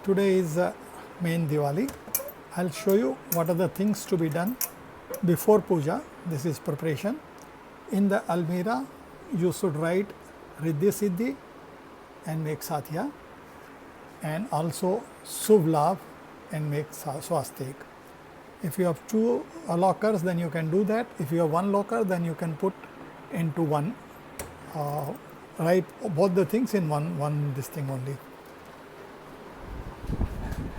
Today is main Diwali. I'll show you what are the things to be done before puja. This is preparation. In the almirah, you should write Riddhi Siddhi and make Satya, and also Subh Labh and make Swastik. If you have two lockers, then you can do that. If you have one locker, then you can put into one, write both the things in one this thing only.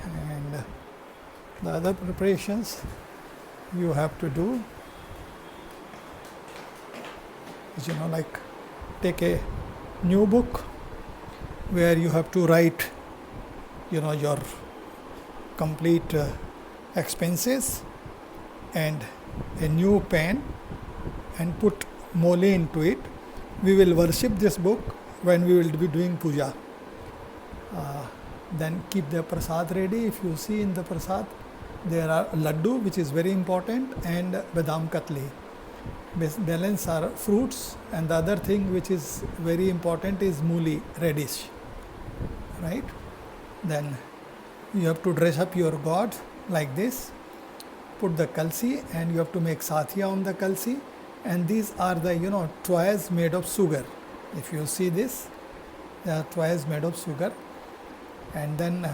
And the other preparations you have to do is, like take a new book where you have to write, your complete expenses, and a new pen, and put mole into it. We will worship this book when we will be doing puja. Then keep the prasad ready. If you see in the prasad, there are laddu, which is very important, and badam katli. Balance are fruits, and the other thing which is very important is mooli, radish, right? Then you have to dress up your god like this, put the kalsi, and you have to make satya on the kalsi, and these are the toys made of sugar. If you see this, they are toys made of sugar. And then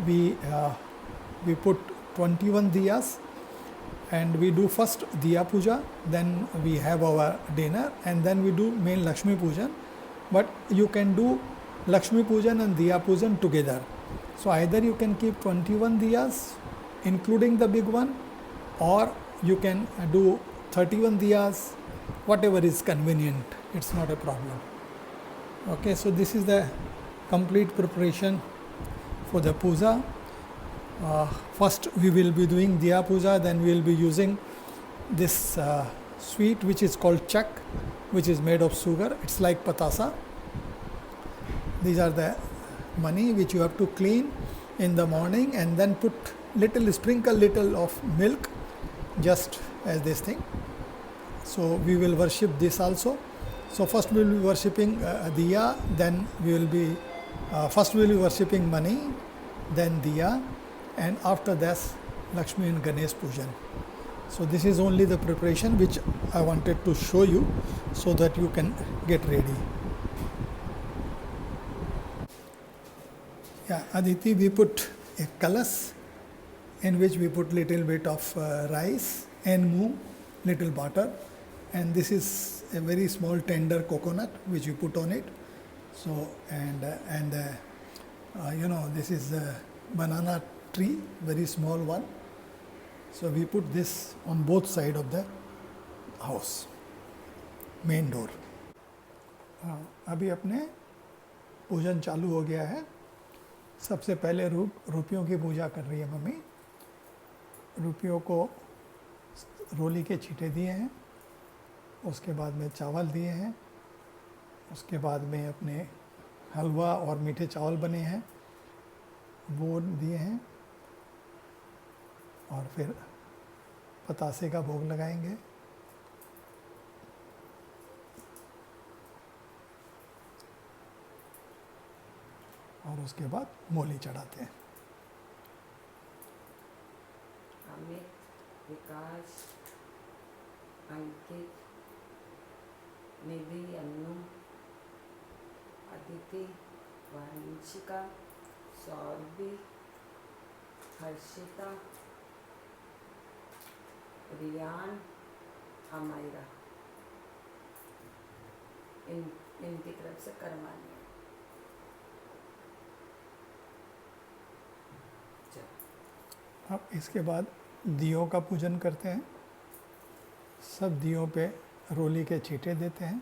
we put 21 diyas, and we do first diya puja, then we have our dinner, and then we do main Lakshmi pujan. But you can do Lakshmi pujan and diya pujan together. So either you can keep 21 diyas including the big one, or you can do 31 diyas, whatever is convenient. It's not a problem. Okay, so this is the complete preparation for the puja. First we will be doing diya puja, then we will be using this sweet which is called chak, which is made of sugar. It's like patasa. These are the money which you have to clean in the morning, and then put sprinkle little of milk, just as this thing. So we will worship this also. So first we will be worshipping diya, then we will be first we will be worshipping money, then diya, and after that Lakshmi and Ganesh pujan. So this is only the preparation which I wanted to show you, so that you can get ready. Yeah, Aditi, we put a kalas in which we put little bit of rice and moong, little butter, and this is a very small tender coconut which we put on it. So this is a banana tree, very small one. So we put this on both sides of the house, main door. अभी अपने पूजन चालू हो गया है. सबसे पहले रुपयों की पूजा कर रही है मम्मी. रुपयों को रोली के छींटे दिए हैं, उसके बाद में चावल दिए हैं, उसके बाद में अपने हलवा और मीठे चावल बने हैं वो दिए हैं, और फिर पतासे का भोग लगाएंगे. और उसके बाद मोली चढ़ाते हैं. अमित, विकास, अंकित, निधि, अन्नू, अदिति, वांशिका, सौरभि, हर्षिता, रियान, अमायरा, इनकी तरफ से करवानी है. अब इसके बाद दियों का पूजन करते हैं. सब दियों पे रोली के छींटे देते हैं.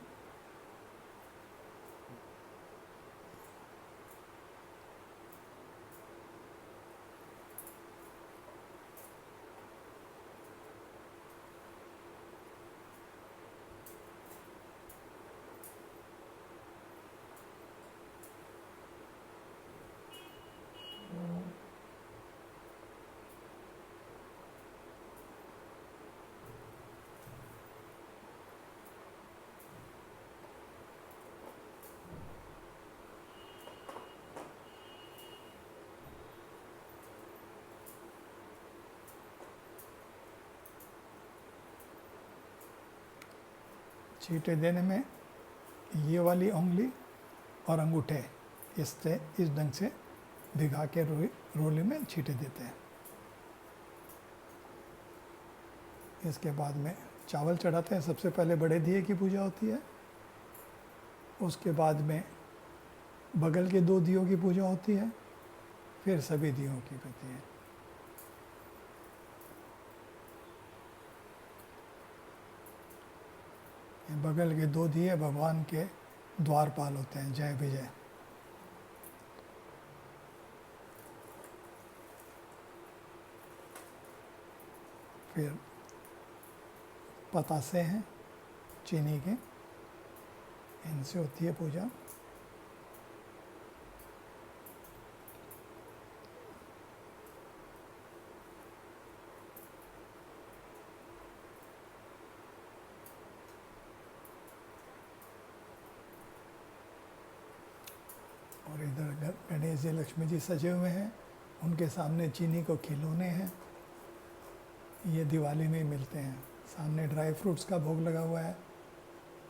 छींटे देने में ये वाली उंगली और अंगूठे इससे इस ढंग से भिगा के रोली में छींटे देते हैं। इसके बाद में चावल चढ़ाते हैं। सबसे पहले बड़े दिए की पूजा होती है, उसके बाद में बगल के 2 दियों की पूजा होती है, फिर सभी दियों की होती है। बगल के 2 दिए भगवान के द्वारपाल होते हैं, जय विजय। फिर पतासे हैं चीनी के, इनसे होती है पूजा। और इधर गणेश जी लक्ष्मी जी सजे हुए हैं, उनके सामने चीनी को खिलौने हैं, ये दिवाली में मिलते हैं। सामने ड्राई फ्रूट्स का भोग लगा हुआ है,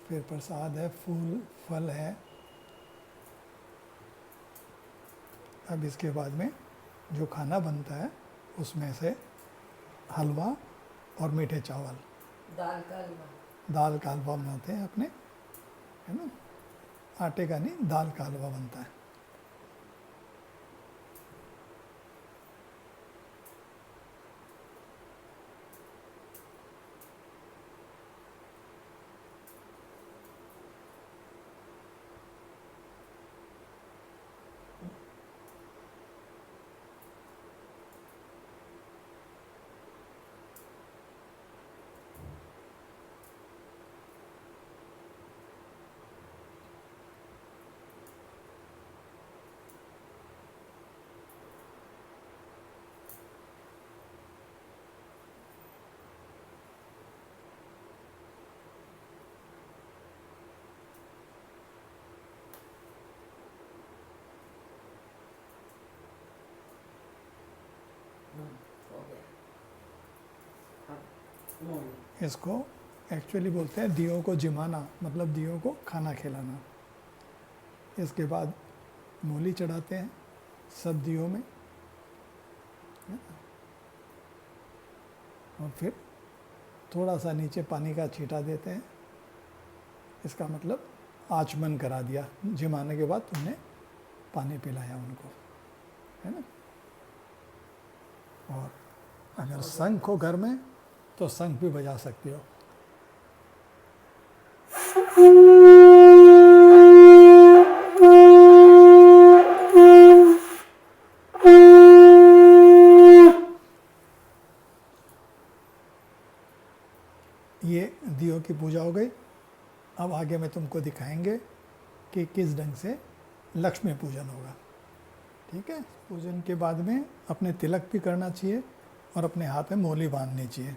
फिर प्रसाद है, फूल फल है। अब इसके बाद में जो खाना बनता है उसमें से हलवा और मीठे चावल, दाल का हलवा, दाल का हलवा बनाते हैं अपने, है ना, आटे का नहीं, दाल का हलवा बनता है। हो गया। अब मूली, इसको एक्चुअली बोलते हैं दियों को जिमाना, मतलब दियों को खाना खिलाना। इसके बाद मूली चढ़ाते हैं सब दियों में, और फिर थोड़ा सा नीचे पानी का छींटा देते हैं। इसका मतलब आचमन करा दिया, जिमाने के बाद तुमने पानी पिलाया उनको, है ना। और अगर शंख हो घर में तो शंख भी बजा सकती हो। ये दियों की पूजा हो गई। अब आगे मैं तुमको दिखाएंगे कि किस ढंग से लक्ष्मी पूजन होगा, ठीक है। पूजन के बाद में अपने तिलक भी करना चाहिए और अपने हाथ में मोली बांधनी चाहिए,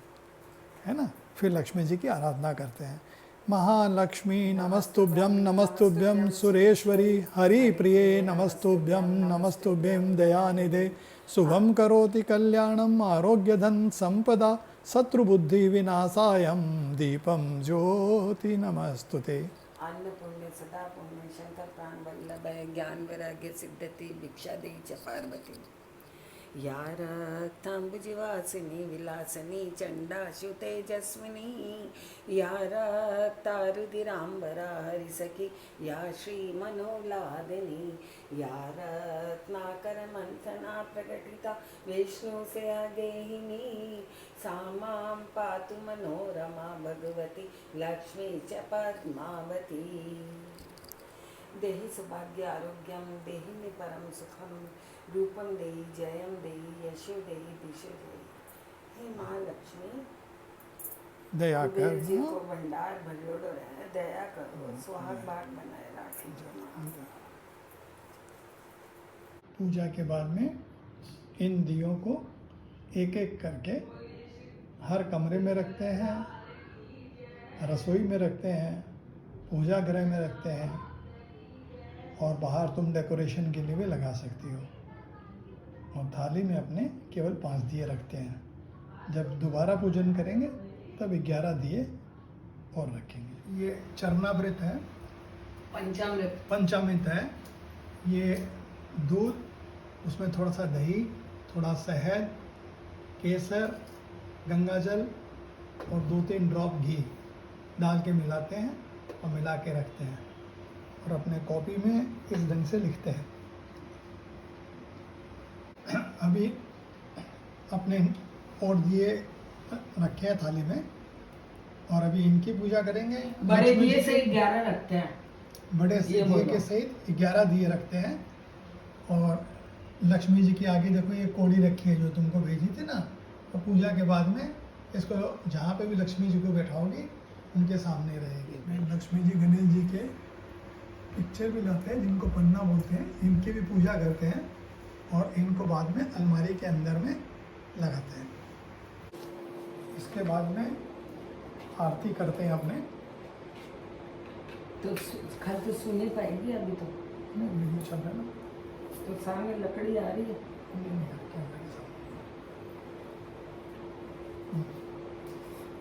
है ना। फिर लक्ष्मी जी की आराधना करते हैं। महालक्ष्मी नमस्तुभ्यं नमस्तुभ्यं सुरेश्वरी हरि प्रिये नमस्तुभ्यं नमस्तुभ्यं दयानिधे शुभम करोति कल्याणम आरोग्य धन संपदा शत्रुबुद्धि विनाशायम दीपम ज्योति नमस्तुते। अन्न पुण्य सदा पुण्य शंकर प्राण वल्लभ ज्ञान वैराग्य सिद्धति भिक्षा देहि च पार्वती। या रक्तांबुजवासिनी विलासिनी चंडाशु तेजस्विनी या रक्तारुधिरांबरा हरिसखी या श्री मनोलादिनी या रत्नाकर मंथना प्रकटिता विष्णु से अगेहिनी सा मां पातु मनोरमा भगवती लक्ष्मी च पद्मावती। देहि सौभाग्य आरोग्यम देहि परम सुखम रूपम देहि जयम देहि यशो देहि दिशो देहि। हे माँ लक्ष्मी दया कर जी को भंडार भरियोड़ो रहे, दया करो, सुहाग भाग बनाए राखी जो माँ। पूजा के बाद में इन दियों को एक एक करके हर कमरे में रखते हैं, रसोई में रखते हैं, पूजा गृह में रखते हैं, और बाहर तुम डेकोरेशन के लिए भी लगा सकती हो। और थाली में अपने केवल 5 दिए रखते हैं। जब दोबारा पूजन करेंगे तब 11 दिए और रखेंगे। ये चरणामृत है, पंचामृत। पंचामृत है। ये दूध, उसमें थोड़ा सा दही, थोड़ा शहद, केसर, गंगाजल और 2-3 ड्रॉप घी डाल के मिलाते हैं और मिला के रखते हैं और अपने कॉपी में इस ढंग से लिखते हैं। अभी अपने और दिए रखे हैं थाली में और अभी इनकी पूजा करेंगे। बड़े दिए से 11 रखते हैं। बड़े से दिए के सहित 11 दिए रखते हैं। और लक्ष्मी जी की आगे देखो ये कोड़ी रखी है जो तुमको भेजी थी ना, तो पूजा के बाद में इसको जहाँ पे भी लक्ष्मी जी को बैठाओगी उनके सामने रहेगी। लक्ष्मी जी, गणेश जी के पिक्चर भी लाते हैं जिनको पन्ना बोलते हैं, इनकी भी पूजा करते हैं और इनको बाद में अलमारी के अंदर में लगाते हैं। इसके बाद में आरती करते हैं अपने। तो खल तो सुन नहीं पाएगी अभी तो, वीडियो चल रहा है ना, तो सामने लकड़ी आ रही है।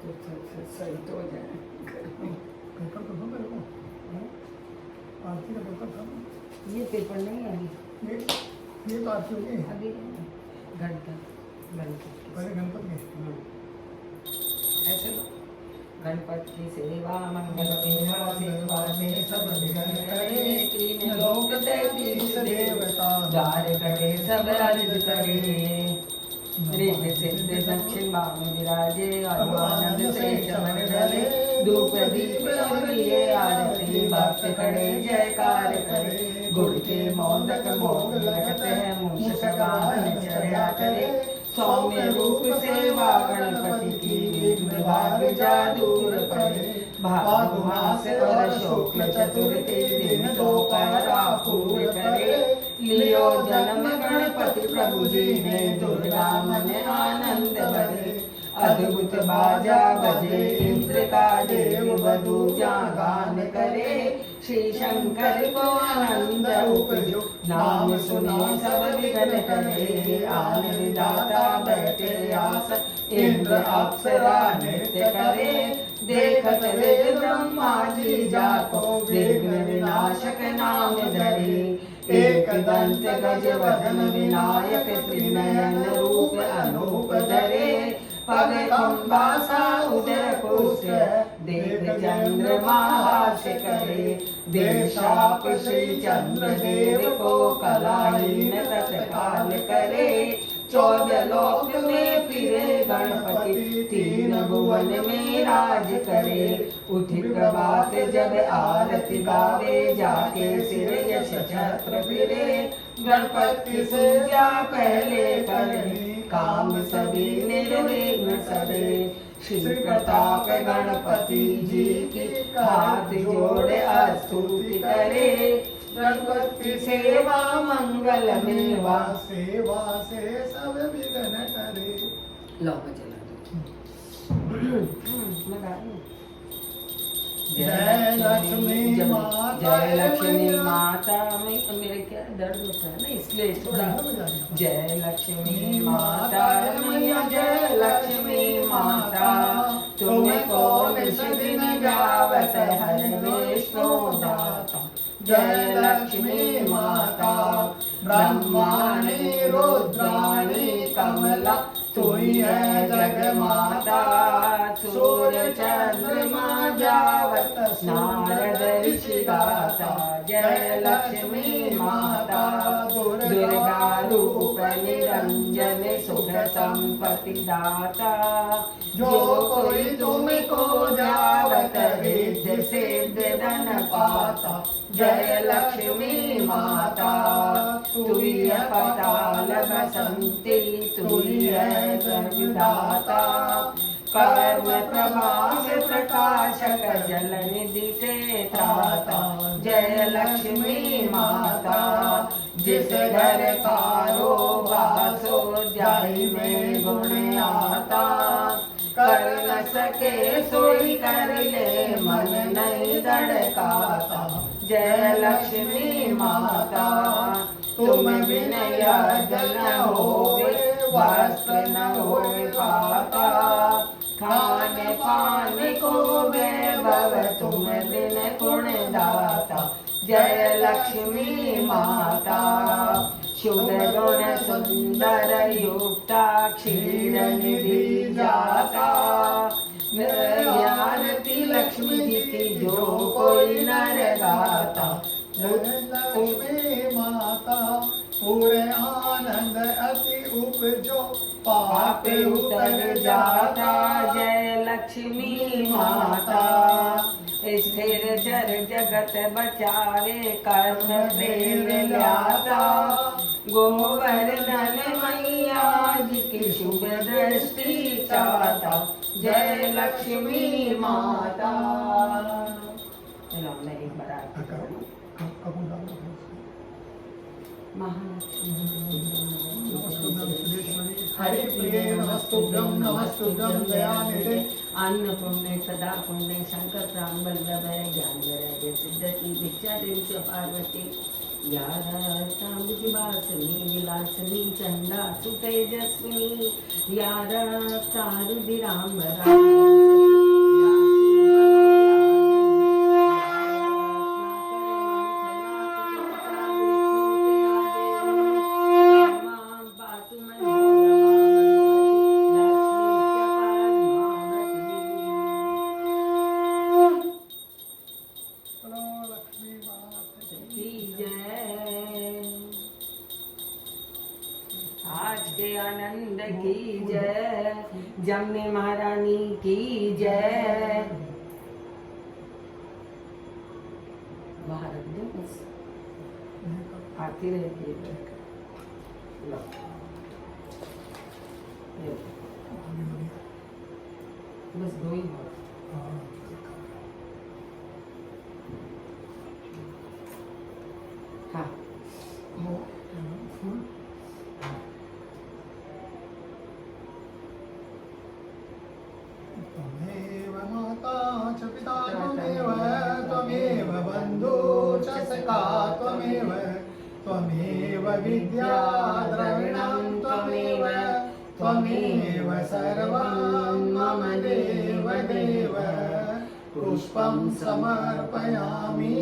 तो सही तो हो जाए। पेपर तो दो मेरे को, आरती का पेपर था ना। ये पेपर नहीं है अभी, ये तो आरती हो गई अभी घंटा पहले गणपति के। ऐसे लो। गणपति की सेवा मंगल मेवा सेवा से सब विघ्न करे, तीन लोक तैतीस देवता द्वार करे सब अर्ज करे। ऋद्ध सिद्ध दक्षिण बाम विराजे, आनंद से चमन ढले, धूप दीप और ये आरती भक्त करे जयकार करे। गुड़ के मोदक मोद लगते हैं, मूषक वाहन चढ़ा करे, सौम्य रूप सेवा गणपति की विघ्न भाग जा दूर पड़े। भाग मास और शुक्ल चतुर्थी दिन तो पूर करे, लियो जन्म गणपति प्रभु जी ने, दुर्गा मन आनंद भरे। अद्भुत बाजा बजे इंद्र का देव बधू गान करे, श्री शंकर को आनंद उपजो, नाम सुने सब विघ्न करे। आन विधाता बैठे आस, इंद्र अप्सरा नृत्य करे, देखत वेद ब्रह्मा जी जाको, विघ्न विनाशक नाम धरे। एक दंत गज वदन विनायक, त्रिनयन रूप अनूप धरे, पग अम्बासा उदर कुश, देख चंद्रमा हास्य करे। देशाप श्री चंद्र देव को, कलाहीन तत्काल करे। 14 लोक में फिरे गणपति, 3 भुवन में राज करे। उठी प्रभात जब आरती गावे, जाके सिर यश छत्र फिरे। गणपति पूजा पहले करनी, काम सभी निर्विघ्न सरे। श्री प्रताप गणपति जी की, हाथ जोड़े स्तुति करे। गणपति सेवा मंगल मेवा, सेवा से सब विघ्न करे। लो चला जय लक्ष्मी माता, जय लक्ष्मी माता। मेरे क्या दर्द होता है ना, इसलिए थोड़ा। जय लक्ष्मी माता मैया, जय लक्ष्मी माता, तुम्हें कौन दिन गावत हर विष्णु दाता। जय लक्ष्मी माता, ब्रह्माणी रुद्राणी कमला, तू ही है जग माता। सूर्य चंद्रमा जावत, नारद ऋषि गाता। जय लक्ष्मी माता, दुर्गा रूप निरंजन, सुख संपत्ति दाता। जो कोई तुमको जावत, रिद्धि सिद्ध धन पाता। जय लक्ष्मी माता, तू ही है पाताल बसंती, तू ही है जगदाता। कर्म प्रभास प्रकाशक, जल निधि से त्राता। जय लक्ष्मी माता, जिस घर तारो वासो, जाहि में गुण आता। कर न सके सोई कर ले, मन नहीं धड़काता। जय लक्ष्मी माता, तुम बिन यज्ञ न होवे, वस्त्र न होए पाता। खान पान को वैभव तुम बिन गुण दाता, जय लक्ष्मी माता। शुभ गुण सुंदर युक्ता, क्षीर निधि जाता, आरती लक्ष्मी जी की जो कोई नर गाता। लक्ष्मी माता पूरे आनंद अति उपजो, पाप उतर जाता, जय लक्ष्मी माता। स्थिर चर जगत बचावे, कर्म देव ल्याता, गोवर्धन मैया जी की शुभ दृष्टि चाहता, जय लक्ष्मी माता। चलो मैं एक बार आरती करूं। हरि प्रिय नमस्तुभ्यं नमस्तुभ्यं दयानिधे। अन्नपूर्णे सदा पुण्य शंकर प्राण वल्लभ ज्ञान वैराग्य सिद्धि भिक्षा देवी च पार्वती। यारताम्बुजवासिनी विलासिनी चंदा सुतेजस्विनी, यारतारुधिराम्बरा आज के आनंद की जय, जमने महारानी की जय। बाहर रख दो बस, आती रहती है। लो। ये। बस दो ही हो। हाँ त्वमेव माता च पिता त्वमेव, त्वमेव बन्धु च सखा त्वमेव, त्वमेव विद्या द्रविणं त्वमेव, त्वमेव सर्वं मम देव देव। पुष्पं समर्पयामि।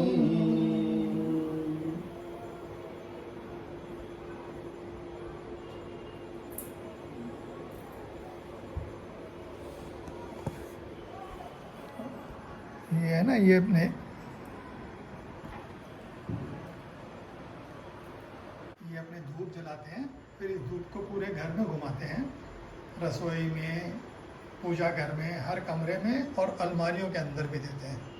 ये है ना, ये अपने धूप जलाते हैं, फिर इस धूप को पूरे घर में घुमाते हैं, रसोई में, पूजा घर में, हर कमरे में और अलमारियों के अंदर भी देते हैं।